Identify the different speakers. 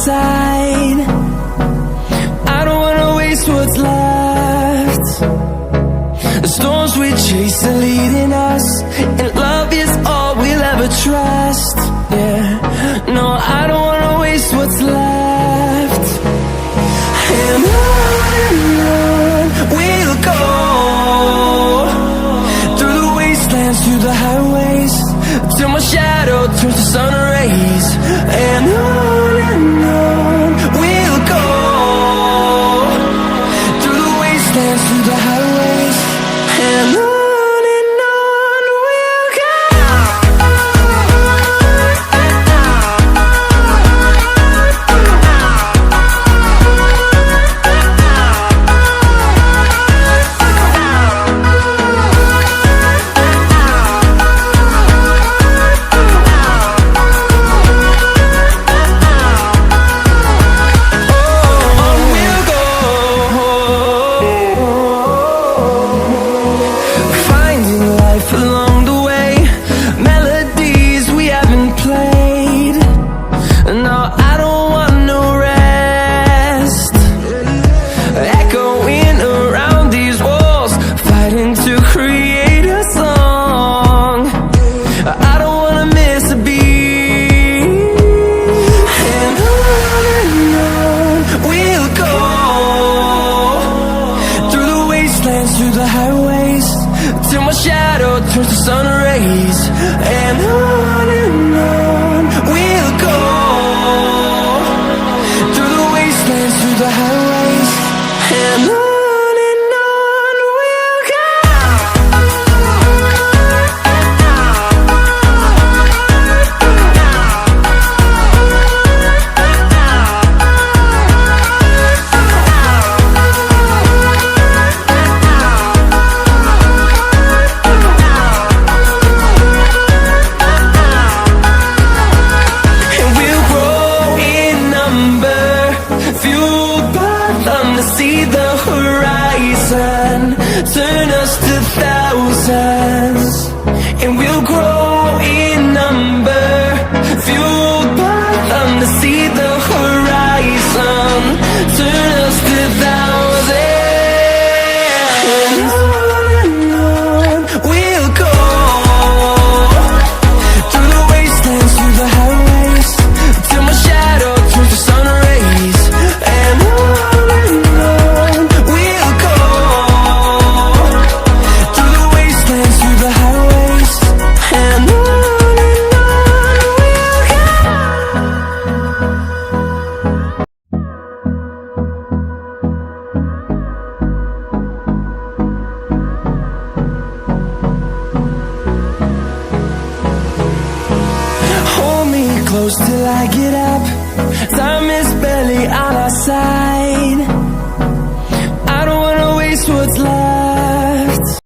Speaker 1: side. I don't wanna waste what's left. The storms we chase are leading us, and love is all we'll ever trust. Yeah, no, I don't wanna waste what's left. And on we'll go, through the wastelands, through the highways, till my shadow turns to sun rays. And on we'll go, through the wastelands, through the highways, and on we'll go. Through the highways, till my shadow turns to sun rays. And on we'll go, through the wastelands, through the highways, and on we'll go. See the horizon, turn us to thousands, and we'll grow in number, fueled by them to see the horizon, turn us to thousands. And on we'll go, through the wastelands, through the highways, till my shadow turns to sun rays. And close till I get up. Time is barely on our side.